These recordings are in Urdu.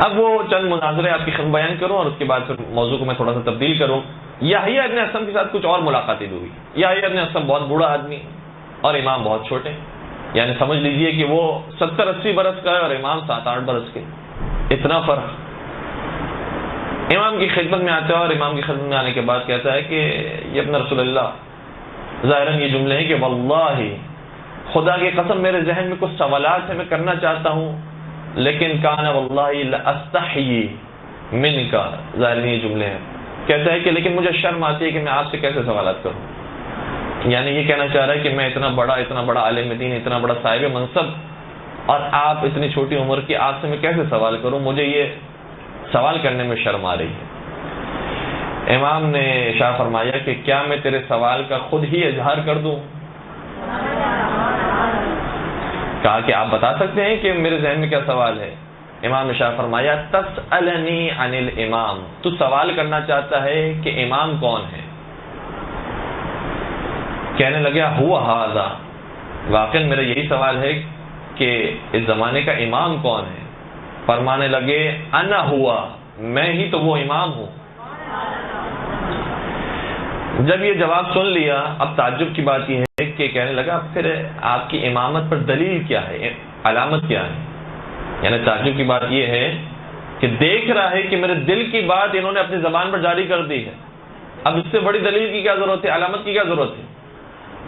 اب وہ چند مناظرے آپ کی خدمت بیان کروں اور اس کے بعد پھر موضوع کو میں تھوڑا سا تبدیل کروں. یحییٰ ابن اسم کے ساتھ کچھ اور ملاقاتیں ہوئی. یحییٰ ابن اسم بہت بوڑھا آدمی اور امام بہت چھوٹے، یعنی سمجھ لیجئے کہ وہ 70-80 برس کا ہے اور امام 7-8 برس کے، اتنا فرق. امام کی خدمت میں آتا ہے اور امام کی خدمت میں آنے کے بعد کہتا ہے کہ یہ اپنا رسول اللہ، ظاہراً یہ جملے ہیں کہ واللہ خدا کی قسم میرے ذہن میں کچھ سوالات ہیں میں کرنا چاہتا ہوں، لیکن کان واللہ لاستحیی منک، ظاہراً یہ جملے ہیں. کہتا ہے کہ لیکن مجھے شرم آتی ہے کہ میں آپ سے کیسے سوالات کروں. یعنی یہ کہنا چاہ رہا ہے کہ میں اتنا بڑا عالم دین، اتنا بڑا صاحب منصب، اور آپ اتنی چھوٹی عمر کی، آپ سے میں کیسے سوال کروں، مجھے یہ سوال کرنے میں شرم آ رہی ہے. امام نے ارشاد فرمایا کہ کیا میں تیرے سوال کا خود ہی اظہار کر دوں؟ کہا کہ آپ بتا سکتے ہیں کہ میرے ذہن میں کیا سوال ہے. امام نے ارشاد فرمایا تسألنی عن الامام، تو سوال کرنا چاہتا ہے کہ امام کون ہے. کہنے لگا ہوا ھذا، واقعا میرا یہی سوال ہے کہ اس زمانے کا امام کون ہے. فرمانے لگے انا ہوا، میں ہی تو وہ امام ہوں. جب یہ جواب سن لیا، اب تعجب کی بات یہ ہے کہ کہنے لگا پھر آپ کی امامت پر دلیل کیا ہے، علامت کیا ہے. یعنی تعجب کی بات یہ ہے کہ دیکھ رہا ہے کہ میرے دل کی بات انہوں نے اپنی زبان پر جاری کر دی ہے، اب اس سے بڑی دلیل کی کیا ضرورت ہے، علامت کی کیا ضرورت ہے.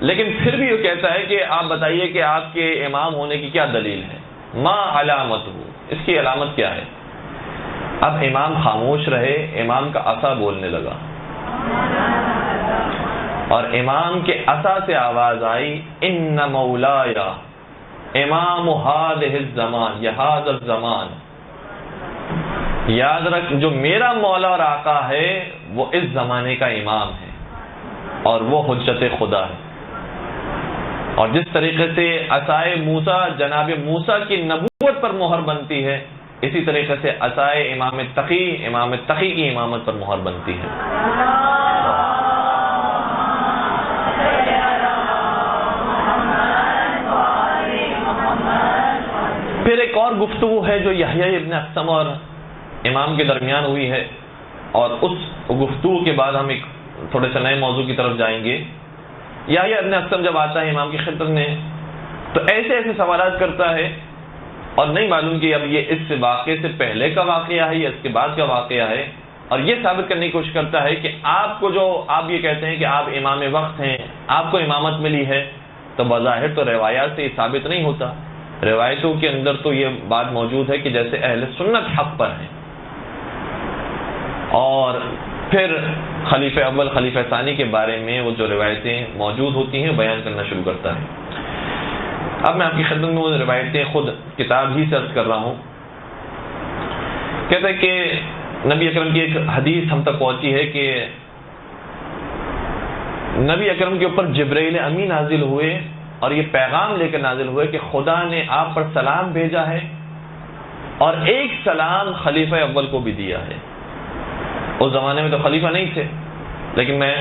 لیکن پھر بھی یہ کہتا ہے کہ آپ بتائیے کہ آپ کے امام ہونے کی کیا دلیل ہے، ما علامت ہو، اس کی علامت کیا ہے. اب امام خاموش رہے، امام کا عصا بولنے لگا، اور امام کے عصا سے آواز آئی ان مولایا امام هذه الزمان، یا هذا الزمان، یاد رکھ جو میرا مولا اور آقا ہے وہ اس زمانے کا امام ہے اور وہ حجت خدا ہے. اور جس طریقے سے عصائے موسیٰ جناب موسیٰ کی نبوت پر مہر بنتی ہے، اسی طریقے سے عصائے امام تقی کی امامت پر مہر بنتی ہے. پھر ایک اور گفتگو ہے جو یحییٰ ابن اسم اور امام کے درمیان ہوئی ہے، اور اس گفتگو کے بعد ہم ایک تھوڑے سے نئے موضوع کی طرف جائیں گے. یحییٰ ابن اسم جب آتا ہے امام کی خدمت میں تو ایسے سوالات کرتا ہے، اور نہیں معلوم کہ اب یہ اس واقعے سے پہلے کا واقعہ ہے یا اس کے بعد کا واقعہ ہے، اور یہ ثابت کرنے کی کوشش کرتا ہے کہ آپ کو جو آپ یہ کہتے ہیں کہ آپ امام وقت ہیں، آپ کو امامت ملی ہے، تو بظاہر تو روایات سے یہ ثابت نہیں ہوتا. روایتوں کے اندر تو یہ بات موجود ہے کہ جیسے اہل سنت حق پر ہیں، اور پھر خلیفہ اول خلیفہ ثانی کے بارے میں وہ جو روایتیں موجود ہوتی ہیں بیان کرنا شروع کرتا ہے. اب میں آپ کی خدمت میں وہ روایتیں خود کتاب ہی سرچ کر رہا ہوں. کہتا ہے کہ نبی اکرم کی ایک حدیث ہم تک پہنچی ہے کہ نبی اکرم کے اوپر جبرائیل امی نازل ہوئے اور یہ پیغام لے کر نازل ہوئے کہ خدا نے آپ پر سلام بھیجا ہے اور ایک سلام خلیفہ اول کو بھی دیا ہے. اس زمانے میں تو خلیفہ نہیں تھے، لیکن میں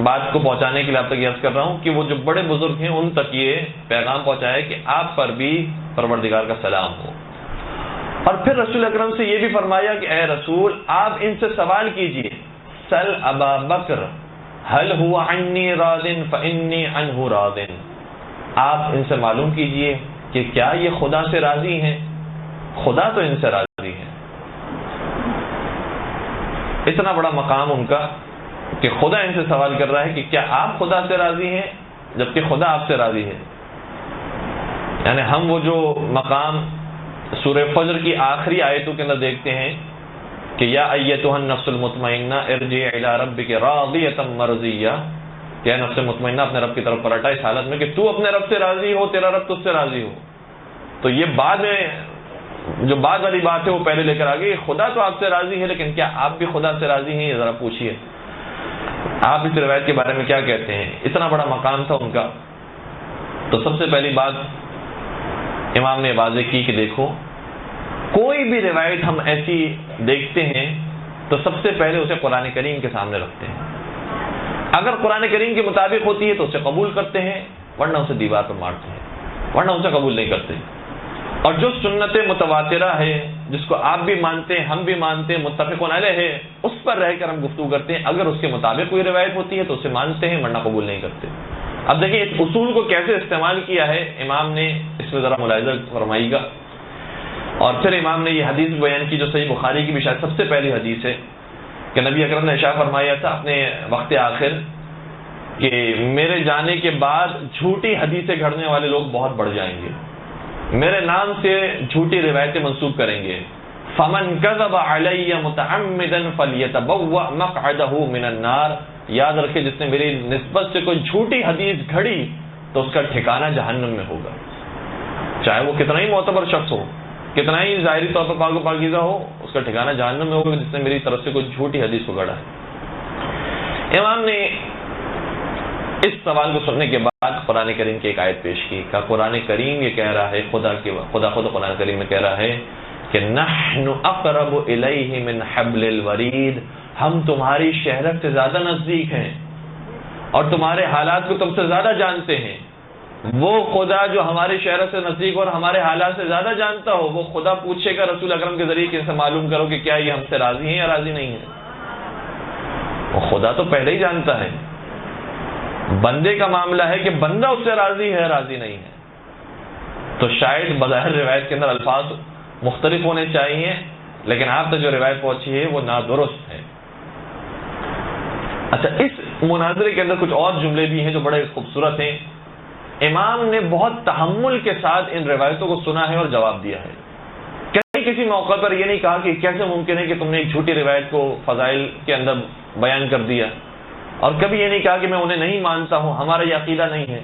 بات کو پہنچانے کے لیے آپ تک عرض کر رہا ہوں کہ وہ جو بڑے بزرگ ہیں ان تک یہ پیغام پہنچایا کہ آپ پر بھی پروردگار کا سلام ہو. اور پھر رسول اکرم سے یہ بھی فرمایا کہ اے رسول آپ ان سے سوال کیجئے، سل ابا بکر هل هو عنی راض فانی عنہ راض، آپ ان سے معلوم کیجئے کہ کیا یہ خدا سے راضی ہیں، خدا تو ان سے راضی ہے. اتنا بڑا مقام ان کا کہ خدا ان سے سوال کر رہا ہے کہ کیا آپ خدا سے راضی ہیں، جبکہ خدا آپ سے راضی ہے. یعنی ہم وہ جو مقام سورہ فجر کی آخری آیتوں کے اندر دیکھتے ہیں کہ یا ایتها النفس المطمئنہ ارجعی الی ربک راضیۃ مرضیہ، کہ نفس مطمئنہ اپنے رب کی طرف پلٹا اس حالت میں کہ تو اپنے رب سے راضی ہو، تیرا رب تجھ سے راضی ہو. تو یہ بعد میں جو بعد والی بات ہے وہ پہلے لے کر آ گئی. خدا تو آپ سے راضی ہے، لیکن کیا آپ بھی خدا سے راضی ہیں؟ یہ ذرا پوچھیے. آپ اس روایت کے بارے میں کیا کہتے ہیں؟ اتنا بڑا مقام تھا ان کا. تو سب سے پہلی بات امام نے واضح کی کہ دیکھو کوئی بھی روایت ہم ایسی دیکھتے ہیں تو سب سے پہلے اسے قرآن کریم کے سامنے رکھتے ہیں. اگر قرآن کریم کے مطابق ہوتی ہے تو اسے قبول کرتے ہیں، ورنہ اسے دیوار پر مارتے ہیں، ورنہ اسے قبول نہیں کرتے. اور جو سنت متواترہ ہے جس کو آپ بھی مانتے ہیں ہم بھی مانتے ہیں متفق علیہ ہے اس پر رہ کر ہم گفتگو کرتے ہیں. اگر اس کے مطابق کوئی روایت ہوتی ہے تو اسے مانتے ہیں ورنہ قبول نہیں کرتے. اب دیکھیں اس اصول کو کیسے استعمال کیا ہے امام نے, اس میں ذرا ملاحظہ فرمائیے گا. اور پھر امام نے یہ حدیث بیان کی جو صحیح بخاری کی بھی شاید سب سے پہلی حدیث ہے کہ نبی اکرم نے ارشاد فرمایا تھا اپنے وقت آخر کہ میرے جانے کے بعد جھوٹی حدیثیں گھڑنے والے لوگ بہت بڑھ جائیں گے, میرے نام سے جھوٹی روایتیں منسوب کریں گے. فمن کذب علی متعمدا فلیتبوأ مقعدہ من النار, یاد رکھے جس نے میری نسبت سے کوئی جھوٹی حدیث گھڑی تو اس کا ٹھکانہ جہنم میں ہوگا, چاہے وہ کتنا ہی معتبر شخص ہو, کتنا ہی ظاہری طور پر پاک و پاکیزہ ہو, اس کا ٹھکانہ جہنم میں ہوگا جس نے میری طرف سے کوئی جھوٹی حدیث کو گھڑا ہے. امام نے اس سوال کو سننے کے بعد قرآن کریم کی ایک آیت پیش کی. کہ قرآن کریم یہ کہہ رہا ہے, خدا خود قرآن کریم میں کہہ رہا ہے کہ نحن اقرب الیہ من حبل الورید, ہم تمہاری شہرت سے زیادہ نزدیک ہیں اور تمہارے حالات کو تم سے زیادہ جانتے ہیں. وہ خدا جو ہماری شہرت سے نزدیک اور ہمارے حالات سے زیادہ جانتا ہو, وہ خدا پوچھے گا رسول اکرم کے ذریعے کہ ان سے معلوم کرو کہ کیا یہ ہم سے راضی ہیں یا راضی نہیں ہیں. وہ خدا تو پہلے ہی جانتا ہے, بندے کا معاملہ ہے کہ بندہ اس سے راضی ہے راضی نہیں ہے. تو شاید بظاہر روایت کے اندر الفاظ مختلف ہونے چاہیے, لیکن آپ تک جو روایت پہنچی ہے وہ نادرست ہے. اچھا, اس مناظرے کے اندر کچھ اور جملے بھی ہیں جو بڑے خوبصورت ہیں. امام نے بہت تحمل کے ساتھ ان روایتوں کو سنا ہے اور جواب دیا ہے. کہیں کسی موقع پر یہ نہیں کہا کہ کیسے ممکن ہے کہ تم نے ایک جھوٹی روایت کو فضائل کے اندر بیان کر دیا, اور کبھی یہ نہیں کہا کہ میں انہیں نہیں مانتا ہوں, ہمارا یہ عقیدہ نہیں ہے,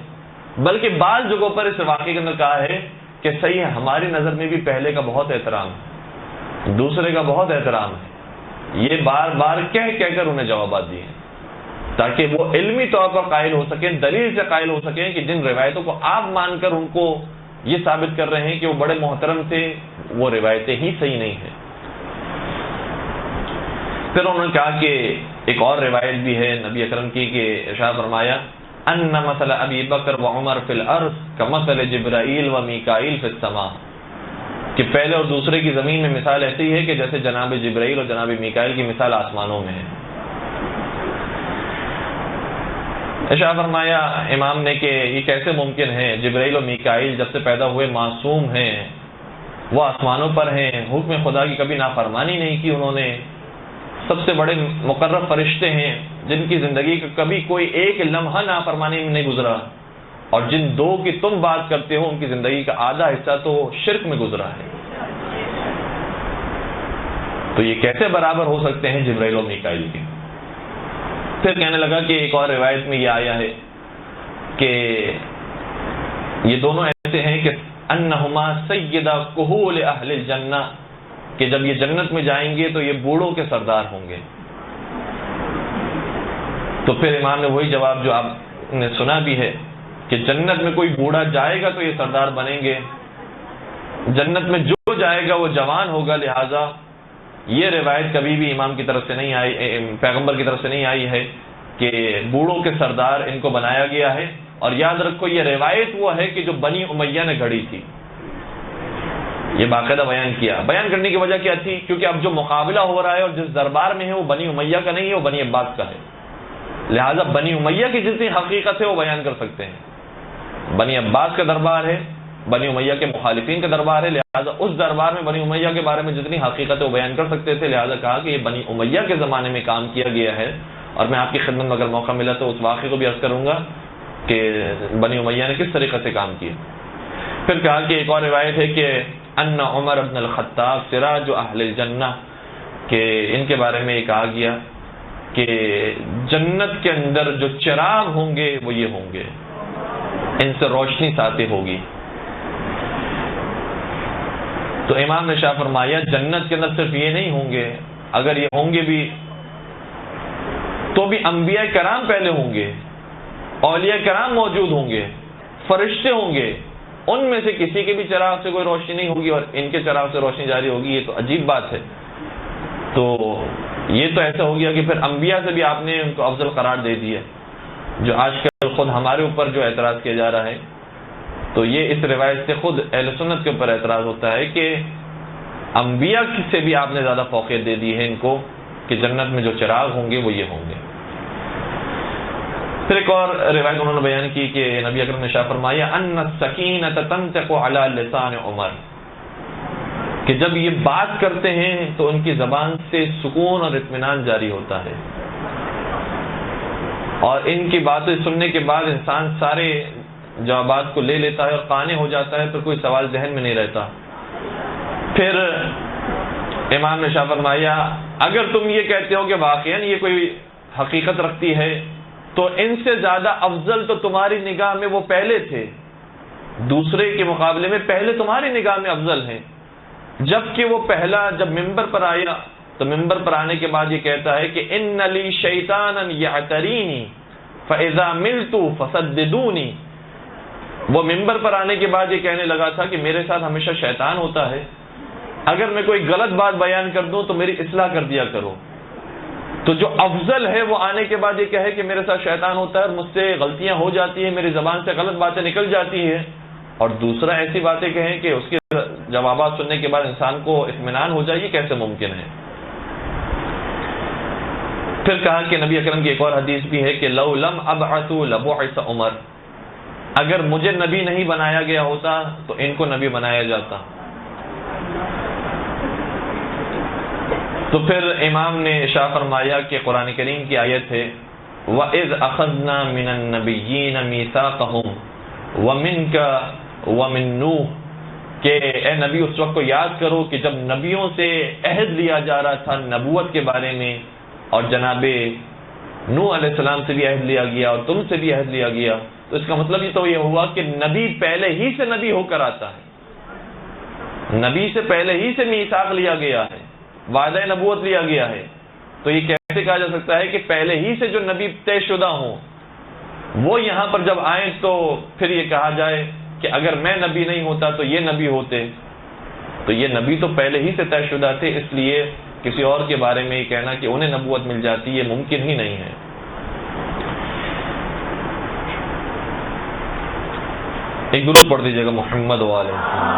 بلکہ بعض جگہوں پر اس واقعے کے اندر کہا ہے کہ صحیح ہے, ہماری نظر میں بھی پہلے کا بہت احترام ہے, دوسرے کا بہت احترام ہے. یہ بار بار کہہ کر انہیں جوابات دیے تاکہ وہ علمی طور پر قائل ہو سکیں, دلیل سے قائل ہو سکیں کہ جن روایتوں کو آپ مان کر ان کو یہ ثابت کر رہے ہیں کہ وہ بڑے محترم تھے, وہ روایتیں ہی صحیح نہیں ہیں. پھر انہوں نے کہا کہ ایک اور روایت بھی ہے نبی اکرم کی کہ ارشاد فرمایا ان مثل ابی بکر و عمر فی الارض کمثل جبرائیل و میکائیل فی السماء, کہ پہلے اور دوسرے کی زمین میں مثال ایسی ہے کہ جیسے جناب جبرائیل اور جناب میکائیل کی مثال آسمانوں میں ہے. ارشاد فرمایا امام نے کہ یہ کیسے ممکن ہے, جبرائیل اور میکائیل جب سے پیدا ہوئے معصوم ہیں, وہ آسمانوں پر ہیں, حکم خدا کی کبھی نافرمانی نہیں کی انہوں نے, سب سے بڑے مقرب فرشتے ہیں جن کی زندگی کا کبھی کوئی ایک لمحہ نافرمانی میں نہیں گزرا, اور جن دو کی تم بات کرتے ہو ان کی زندگی کا آدھا حصہ تو شرک میں گزرا ہے. تو یہ کیسے برابر ہو سکتے ہیں جبرائیل و میکائیل کے؟ پھر کہنے لگا کہ ایک اور روایت میں یہ آیا ہے کہ یہ دونوں ایسے ہیں کہ انہما سیدہ کہول اہل الجنہ, کہ جب یہ جنت میں جائیں گے تو یہ بوڑھوں کے سردار ہوں گے. تو پھر امام نے وہی جواب جو آپ نے سنا بھی ہے کہ جنت میں کوئی بوڑھا جائے گا تو یہ سردار بنیں گے, جنت میں جو جائے گا وہ جوان ہوگا. لہذا یہ روایت کبھی بھی امام کی طرف سے نہیں آئی, پیغمبر کی طرف سے نہیں آئی ہے کہ بوڑھوں کے سردار ان کو بنایا گیا ہے. اور یاد رکھو یہ روایت وہ ہے کہ جو بنی امیہ نے گھڑی تھی, یہ باقاعدہ بیان کیا. بیان کرنے کی وجہ کیا تھی؟ کیونکہ اب جو مقابلہ ہو رہا ہے اور جس دربار میں ہے وہ بنی امیہ کا نہیں ہے, وہ بنی عباس کا ہے. لہذا بنی امیہ کی جتنی حقیقت ہے وہ بیان کر سکتے ہیں. بنی عباس کا دربار ہے, بنی امیہ کے مخالفین کا دربار ہے, لہذا اس دربار میں بنی امیہ کے بارے میں جتنی حقیقت ہے وہ بیان کر سکتے تھے. لہذا کہا کہ یہ بنی امیہ کے زمانے میں کام کیا گیا ہے, اور میں آپ کی خدمت میں اگر موقع ملا تو اس واقعے کو بھی عرض کروں گا کہ بنی امیہ نے کس طریقے سے کام کیا. پھر کہا کہ ایک اور روایت ہے کہ ان عمر بن الخطاب سراج اہل الجنہ, کہ ان کے بارے میں یہ کہا گیا کہ جنت کے اندر جو چراغ ہوں گے وہ یہ ہوں گے, ان سے روشنی ساطع ہوگی. تو امام نے شاہ فرمایا جنت کے اندر صرف یہ نہیں ہوں گے, اگر یہ ہوں گے بھی تو بھی انبیاء کرام پہلے ہوں گے, اولیاء کرام موجود ہوں گے, فرشتے ہوں گے, ان میں سے کسی کے بھی چراغ سے کوئی روشنی نہیں ہوگی اور ان کے چراغ سے روشنی جاری ہوگی. یہ تو عجیب بات ہے. تو یہ تو ایسا ہو گیا کہ پھر انبیاء سے بھی آپ نے ان کو افضل قرار دے دیا, جو آج کل خود ہمارے اوپر جو اعتراض کیا جا رہا ہے. تو یہ اس روایت سے خود اہل سنت کے اوپر اعتراض ہوتا ہے کہ انبیاء سے بھی آپ نے زیادہ فوقیت دے دی ہے ان کو کہ جنت میں جو چراغ ہوں گے وہ یہ ہوں گے۔ پھر ایک اور روایت انہوں نے بیان کی کہ نبی اکرم نے ارشاد فرمایا ان السکینۃ تنطق علی لسان عمر، کہ جب یہ بات کرتے ہیں تو ان کی زبان سے سکون اور اطمینان جاری ہوتا ہے، اور ان کی باتیں سننے کے بعد انسان سارے جوابات کو لے لیتا ہے اور قانع ہو جاتا ہے، پھر کوئی سوال ذہن میں نہیں رہتا۔ پھر امام نے ارشاد فرمایا اگر تم یہ کہتے ہو کہ واقعاً یہ کوئی حقیقت رکھتی ہے تو ان سے زیادہ افضل تو تمہاری نگاہ میں وہ پہلے تھے، دوسرے کے مقابلے میں پہلے تمہاری نگاہ میں افضل ہیں۔ جبکہ وہ پہلا جب ممبر پر آیا تو ممبر پر آنے کے بعد یہ کہتا ہے کہ ان لی شیطانا یعترینی فاذا ملت فسددونی، وہ ممبر پر آنے کے بعد یہ کہنے لگا تھا کہ میرے ساتھ ہمیشہ شیطان ہوتا ہے، اگر میں کوئی غلط بات بیان کر دوں تو میری اصلاح کر دیا کرو۔ تو جو افضل ہے وہ آنے کے بعد یہ کہے کہ میرے ساتھ شیطان ہوتا ہے اور مجھ سے غلطیاں ہو جاتی ہیں، میری زبان سے غلط باتیں نکل جاتی ہیں، اور دوسرا ایسی باتیں کہیں کہ اس کے جوابات سننے کے بعد انسان کو اطمینان ہو جائے، یہ کیسے ممکن ہے؟ پھر کہا کہ نبی اکرم کی ایک اور حدیث بھی ہے کہ لو لم ابعث لبعث عمر، اگر مجھے نبی نہیں بنایا گیا ہوتا تو ان کو نبی بنایا جاتا۔ تو پھر امام نے ارشاد فرمایا کہ قرآن کریم کی آیت ہے وَإِذْ أَخَذْنَا مِنَ النَّبِيِّينَ مِيثَاقَهُمْ وَمِنْكَ وَمِنْ نُوحٍ، کہ اے نبی اس وقت کو یاد کرو کہ جب نبیوں سے عہد لیا جا رہا تھا نبوت کے بارے میں، اور جناب نوح علیہ السلام سے بھی عہد لیا گیا اور تم سے بھی عہد لیا گیا، تو اس کا مطلب یہ تو یہ ہوا کہ نبی پہلے ہی سے نبی ہو کر آتا ہے، نبی سے پہلے ہی سے میثاق لیا گیا ہے، وعدہ نبوت لیا گیا ہے۔ تو یہ کیسے کہا جا سکتا ہے کہ پہلے ہی سے جو نبی طے شدہ ہوں وہ یہاں پر جب آئیں تو پھر یہ کہا جائے کہ اگر میں نبی نہیں ہوتا تو یہ نبی ہوتے؟ تو یہ نبی تو پہلے ہی سے طے شدہ تھے، اس لیے کسی اور کے بارے میں یہ کہنا کہ انہیں نبوت مل جاتی یہ ممکن ہی نہیں ہے۔ ایک درود پڑھ دیجیے گا محمد وعلیہ السلام۔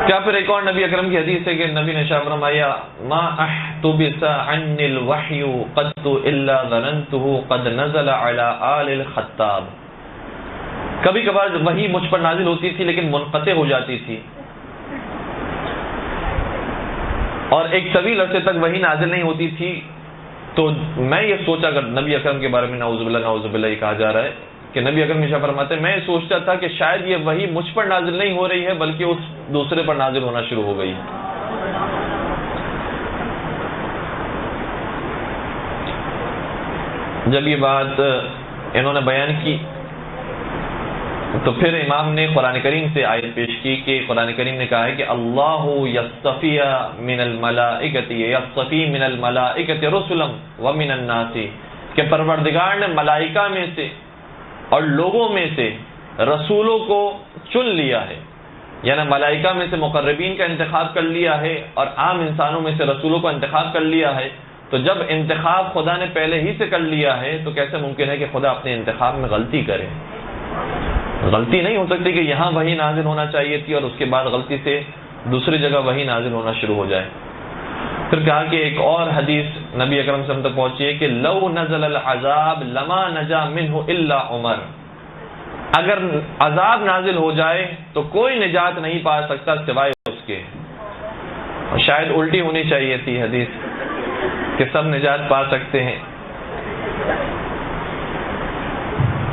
کیا پھر ایک اور نبی اکرم کی حدیث ہے کہ نبی نے ارشاد فرمایا ما احتبس عنی الوحی قط الا ظننته قد نزل على آل الخطاب، کبھی کبھار وحی مجھ پر نازل ہوتی تھی لیکن منقطع ہو جاتی تھی، اور ایک طویل عرصے تک وحی نازل نہیں ہوتی تھی، تو میں یہ سوچا کر، نبی اکرم کے بارے میں نعوذ باللہ یہ کہا جا رہا ہے کہ نبی اکرم ہمیشہ فرماتے ہیں میں سوچتا تھا کہ شاید یہ وحی مجھ پر نازل نہیں ہو رہی ہے بلکہ اس دوسرے پر نازل ہونا شروع ہو گئی۔ جب یہ بات انہوں نے بیان کی تو پھر امام نے قرآن کریم سے آیت پیش کی کہ قرآن کریم نے کہا ہے کہ اللہ یصطفی من الملائکۃ یصطفی من الملائکۃ رسلا ومن الناس، کہ پروردگار نے ملائکہ میں سے اور لوگوں میں سے رسولوں کو چن لیا ہے، یعنی ملائکہ میں سے مقربین کا انتخاب کر لیا ہے اور عام انسانوں میں سے رسولوں کا انتخاب کر لیا ہے۔ تو جب انتخاب خدا نے پہلے ہی سے کر لیا ہے تو کیسے ممکن ہے کہ خدا اپنے انتخاب میں غلطی کرے؟ غلطی نہیں ہو سکتی کہ یہاں وحی نازل ہونا چاہیے تھی اور اس کے بعد غلطی سے دوسری جگہ وحی نازل ہونا شروع ہو جائے۔ پھر کہا کہ ایک اور حدیث نبی اکرم صلی اللہ علیہ وسلم تک پہنچی ہے کہ لو نزل العذاب لما نجا منہ الا عمر، اگر عذاب نازل ہو جائے تو کوئی نجات نہیں پا سکتا سوائے اس کے، اور شاید الٹی ہونی چاہیے تھی حدیث کہ سب نجات پا سکتے ہیں۔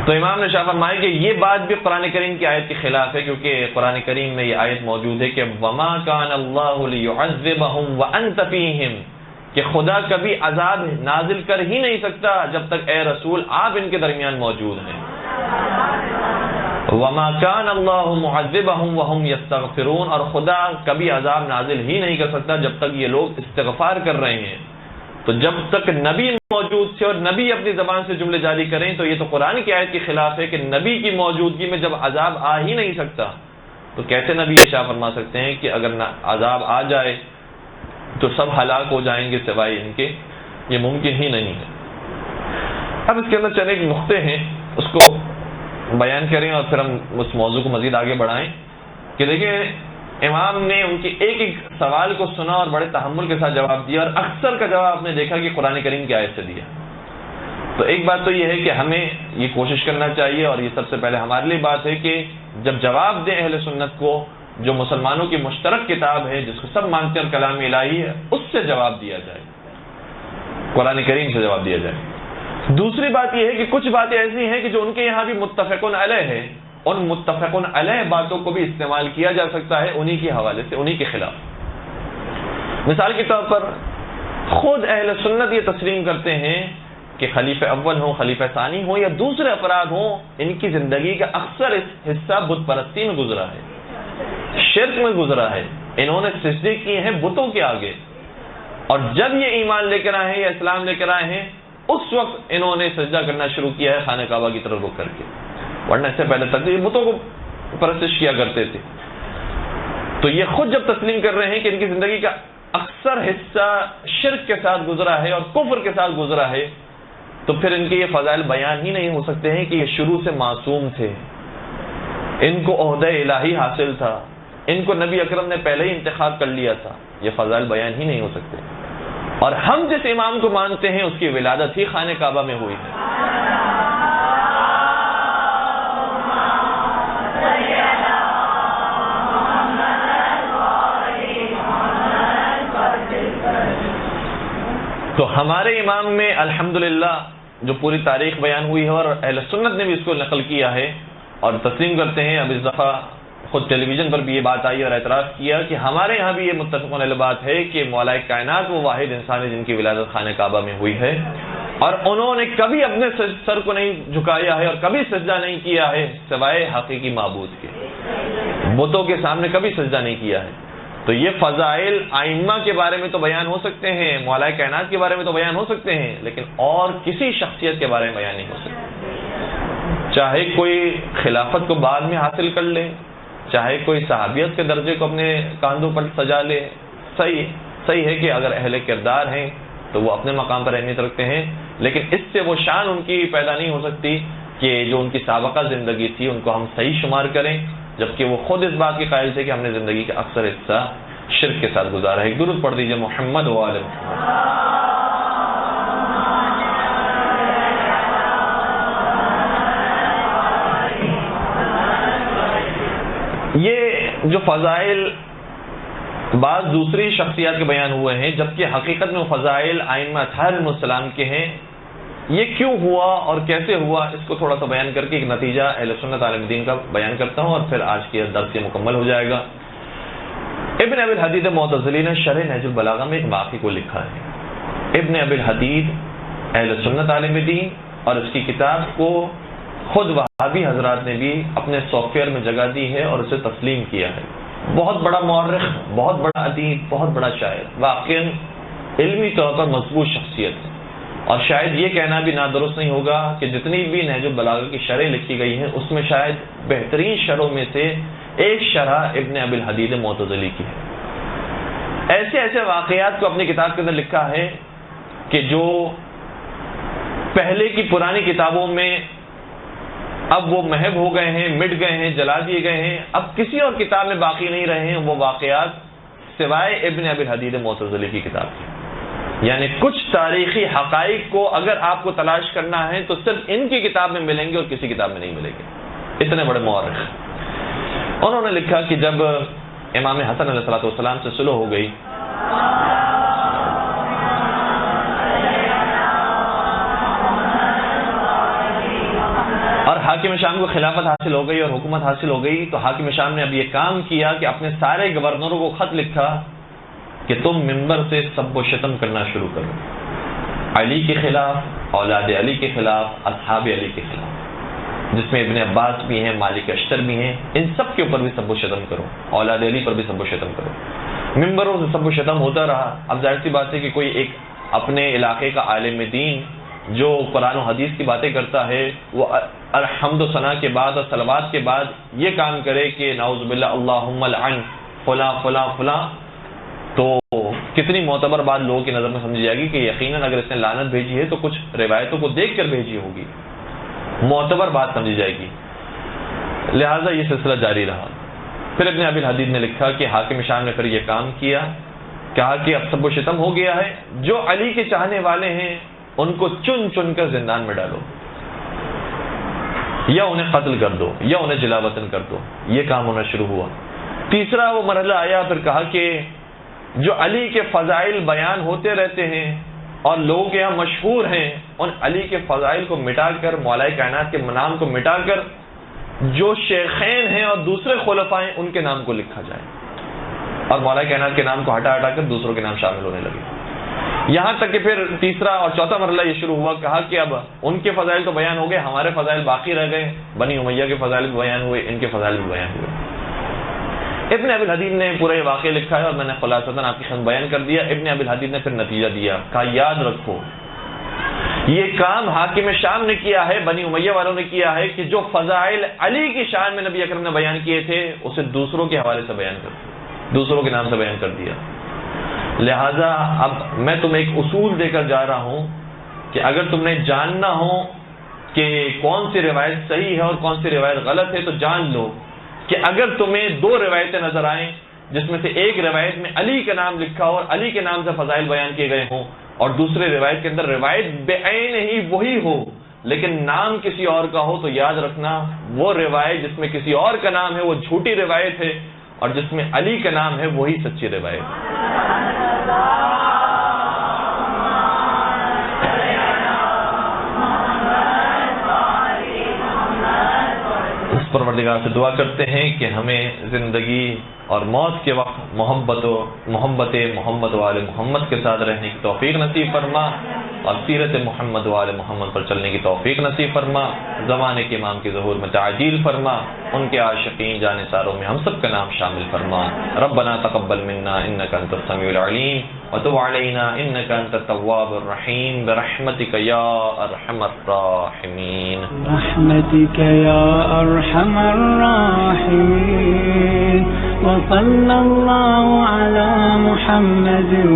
تو امام نے شاہ فرمایا کہ یہ بات بھی قرآن کریم کی آیت کے خلاف ہے، کیونکہ قرآن کریم میں یہ آیت موجود ہے کہ وما کان اللہ لیعذبہم وانت فیہم، کہ خدا کبھی عذاب نازل کر ہی نہیں سکتا جب تک اے رسول آپ ان کے درمیان موجود ہیں۔ وما کان اللہ معذبہم وہم یستغفرون، اور خدا کبھی عذاب نازل ہی نہیں کر سکتا جب تک یہ لوگ استغفار کر رہے ہیں۔ تو جب تک نبی موجود تھے اور نبی اپنی زبان سے جملے جاری کریں تو یہ تو قرآن کی آیت کے خلاف ہے کہ نبی کی موجودگی میں جب عذاب آ ہی نہیں سکتا تو کیسے نبی ارشاد فرما سکتے ہیں کہ اگر عذاب آ جائے تو سب ہلاک ہو جائیں گے سوائے ان کے؟ یہ ممکن ہی نہیں ہے۔ اب اس کے اندر چند ایک نقطے ہیں اس کو بیان کریں اور پھر ہم اس موضوع کو مزید آگے بڑھائیں کہ دیکھیں امام نے ان کے ایک ایک سوال کو سنا اور بڑے تحمل کے ساتھ جواب دیا، اور اکثر کا جواب آپ نے دیکھا کہ قرآن کریم کی آیت سے دیا۔ تو ایک بات تو یہ ہے کہ ہمیں یہ کوشش کرنا چاہیے، اور یہ سب سے پہلے ہمارے لیے بات ہے کہ جب جواب دیں اہل سنت کو، جو مسلمانوں کی مشترک کتاب ہے جس کو سب مانتے ہیں اور کلام الہی ہے، اس سے جواب دیا جائے، قرآن کریم سے جواب دیا جائے۔ دوسری بات یہ ہے کہ کچھ باتیں ایسی ہیں کہ جو ان کے یہاں بھی متفقن علیہ ہے، ان متفقن علیہ باتوں کو بھی استعمال کیا جا سکتا ہے انہی کے حوالے سے، انہی کے خلاف۔ مثال کے طور پر خود اہل سنت یہ تسلیم کرتے ہیں کہ خلیفہ اول ہوں، خلیفہ ثانی ہوں یا دوسرے افراد ہوں، ان کی زندگی کا اکثر حصہ بت پرستی میں گزرا ہے، شرک میں گزرا ہے، انہوں نے سجدے کیے ہیں بتوں کے آگے، اور جب یہ ایمان لے کر آئے ہیں یا اسلام لے کر آئے ہیں اس وقت انہوں نے سجدہ کرنا شروع کیا ہے خانہ کعبہ کی طرف رخ کر کے، ورنہ اس سے پہلے تک یہ بتوں کو پرستش کیا کرتے تھے۔ تو یہ خود جب تسلیم کر رہے ہیں کہ ان کی زندگی کا اکثر حصہ شرک کے ساتھ گزرا ہے اور کفر کے ساتھ گزرا ہے، تو پھر ان کے یہ فضائل بیان ہی نہیں ہو سکتے ہیں کہ یہ شروع سے معصوم تھے، ان کو عہدہ الہی حاصل تھا، ان کو نبی اکرم نے پہلے ہی انتخاب کر لیا تھا، یہ فضائل بیان ہی نہیں ہو سکتے۔ اور ہم جس امام کو مانتے ہیں اس کی ولادت ہی خانہ کعبہ میں ہوئی ہے۔ تو ہمارے امام میں الحمدللہ جو پوری تاریخ بیان ہوئی ہے، اور اہل سنت نے بھی اس کو نقل کیا ہے اور تسلیم کرتے ہیں۔ اب اس دفعہ خود ٹیلی ویژن پر بھی یہ بات آئی اور اعتراض کیا کہ ہمارے یہاں بھی یہ متفق علیہ بات ہے کہ مولا کائنات وہ واحد انسان ہے جن کی ولادت خانہ کعبہ میں ہوئی ہے، اور انہوں نے کبھی اپنے سر کو نہیں جھکایا ہے اور کبھی سجدہ نہیں کیا ہے سوائے حقیقی معبود کے، بتوں کے سامنے کبھی سجدہ نہیں کیا ہے۔ تو یہ فضائل ائمہ کے بارے میں تو بیان ہو سکتے ہیں، مولا کائنات کے بارے میں تو بیان ہو سکتے ہیں، لیکن اور کسی شخصیت کے بارے میں بیان نہیں ہو سکتے، چاہے کوئی خلافت کو بعد میں حاصل کر لے، چاہے کوئی صحابیت کے درجے کو اپنے کاندھوں پر سجا لے۔ صحیح ہے کہ اگر اہل کردار ہیں تو وہ اپنے مقام پر اہمیت رکھتے ہیں، لیکن اس سے وہ شان ان کی پیدا نہیں ہو سکتی کہ جو ان کی سابقہ زندگی تھی ان کو ہم صحیح شمار کریں، جبکہ وہ خود اس بات کے قائل تھے کہ ہم نے زندگی کا اکثر حصہ شرک کے ساتھ گزارا ہے۔ درود پڑھ دیجئے محمد و آل محمد۔ یہ جو فضائل بعض دوسری شخصیات کے بیان ہوئے ہیں، جبکہ حقیقت میں وہ فضائل ائمہ اطہار علیہم السلام کے ہیں، یہ کیوں ہوا اور کیسے ہوا اس کو تھوڑا سا بیان کر کے ایک نتیجہ اہل سنت عالم دین کا بیان کرتا ہوں، اور پھر آج کی درس مکمل ہو جائے گا۔ ابن ابی الحدید معتزلی نے شرح نہج البلاغہ میں ایک واقعے کو لکھا ہے۔ ابن ابی الحدید اہل سنت عالم دین، اور اس کی کتاب کو خود وہابی حضرات نے بھی اپنے سافٹ ویئر میں جگہ دی ہے اور اسے تسلیم کیا ہے۔ بہت بڑا مورخ، بہت بڑا ادیب، بہت بڑا شاعر، واقعاً علمی طور پر مضبوط شخصیت ہے، اور شاید یہ کہنا بھی نادرست نہیں ہوگا کہ جتنی بھی نہج البلاغہ کی شرح لکھی گئی ہیں اس میں شاید بہترین شرحوں میں سے ایک شرح ابن ابی الحدید معتزلی کی ہے۔ ایسے واقعات کو اپنی کتاب کے اندر لکھا ہے کہ جو پہلے کی پرانی کتابوں میں اب وہ محو ہو گئے ہیں، مٹ گئے ہیں، جلا دیے گئے ہیں، اب کسی اور کتاب میں باقی نہیں رہے ہیں وہ واقعات سوائے ابن ابی الحدید معتزلی کی کتاب کی۔ یعنی کچھ تاریخی حقائق کو اگر آپ کو تلاش کرنا ہے تو صرف ان کی کتاب میں ملیں گے اور کسی کتاب میں نہیں ملیں گے۔ اتنے بڑے مورخ۔ انہوں نے لکھا کہ جب امام حسن علیہ السلام سے صلح ہو گئی اور حاکم شام کو خلافت حاصل ہو گئی اور حکومت حاصل ہو گئی، تو حاکم شام نے اب یہ کام کیا کہ اپنے سارے گورنروں کو خط لکھا کہ تم منبر سے سب و شتم کرنا شروع کرو، علی کے خلاف، اولاد علی کے خلاف، اصحاب علی کے خلاف، جس میں ابن عباس بھی ہیں، مالک اشتر بھی ہیں، ان سب کے اوپر بھی سب و شتم کرو، اولاد علی پر بھی سب و شتم کرو۔ منبروں سے سب و شتم ہوتا رہا۔ اب ظاہر سی بات ہے کہ کوئی ایک اپنے علاقے کا عالم دین جو قرآن و حدیث کی باتیں کرتا ہے وہ الحمد و ثنا کے بعد اور صلوات کے بعد یہ کام کرے کہ نعوذ باللہ اللہم لعن فلاں فلاں فلاں، تو کتنی معتبر بات لوگوں کی نظر میں سمجھی جائے گی کہ یقیناً اگر اس نے لعنت بھیجی ہے تو کچھ روایتوں کو دیکھ کر بھیجی ہوگی، معتبر بات سمجھی جائے گی. لہٰذا یہ سلسلہ جاری رہا. پھر ابن ابی الحدید نے لکھا کہ حاکم شام نے پھر یہ کام کیا، کہا کہ اب سب و شتم ہو گیا ہے، جو علی کے چاہنے والے ہیں ان کو چن چن کر زندان میں ڈالو، یا انہیں قتل کر دو یا انہیں جلا وطن کر دو. یہ کام ہونا شروع ہوا. تیسرا وہ مرحلہ آیا، پھر کہا کہ جو علی کے فضائل بیان ہوتے رہتے ہیں اور لوگوں کے یہاں مشہور ہیں، ان علی کے فضائل کو مٹا کر، مولا کائنات کے نام کو مٹا کر، جو شیخین ہیں اور دوسرے خلفاء ہیں ان کے نام کو لکھا جائے، اور مولا کائنات کے نام کو ہٹا ہٹا کر دوسروں کے نام شامل ہونے لگے. یہاں تک کہ پھر تیسرا اور چوتھا مرحلہ یہ شروع ہوا. کہا کہ اب ان کے فضائل تو بیان ہو گئے، ہمارے فضائل باقی رہ گئے. بنی امیہ کے فضائل بھی بیان ہوئے، ان کے فضائل بھی بیان ہوئے. ابن ابی الحدید نے پورا یہ واقعہ لکھا ہے اور میں نے خلاصتاً آپ کی خدمت بیان کر دیا. ابن ابی الحدید نے پھر نتیجہ دیا، کہا یاد رکھو یہ کام حاکم شام نے کیا ہے، بنی امیہ والوں نے کیا ہے کہ جو فضائل علی کی شان میں نبی اکرم نے بیان کیے تھے اسے دوسروں کے حوالے سے بیان کر دیا، دوسروں کے نام سے بیان کر دیا. لہذا اب میں تمہیں ایک اصول دے کر جا رہا ہوں کہ اگر تم نے جاننا ہو کہ کون سی روایت صحیح ہے اور کون سی روایت غلط ہے تو جان لو کہ اگر تمہیں دو روایتیں نظر آئیں جس میں سے ایک روایت میں علی کا نام لکھا ہو اور علی کے نام سے فضائل بیان کیے گئے ہوں، اور دوسرے روایت کے اندر روایت بعین ہی وہی ہو لیکن نام کسی اور کا ہو، تو یاد رکھنا وہ روایت جس میں کسی اور کا نام ہے وہ جھوٹی روایت ہے، اور جس میں علی کا نام ہے وہی سچی روایت ہے. اس پروردگار سے دعا کرتے ہیں کہ ہمیں زندگی اور موت کے وقت محبت محمد و آل محمد کے ساتھ رہنے کی توفیق نصیب فرما، اور سیرت محمد و آل محمد پر چلنے کی توفیق نصیب فرما. زمانے کے امام کے ظہور میں تعجیل فرما، ان کے عاشقین جانثاروں میں ہم سب کا نام شامل فرما. ربنا تقبل منا انک انت السمیع العلیم وتب علینا انک انت التواب الرحیم برحمتک یا ارحم الراحمین. برحمتک یا ارحم الراحمین. وصلی اللہ علی محمد و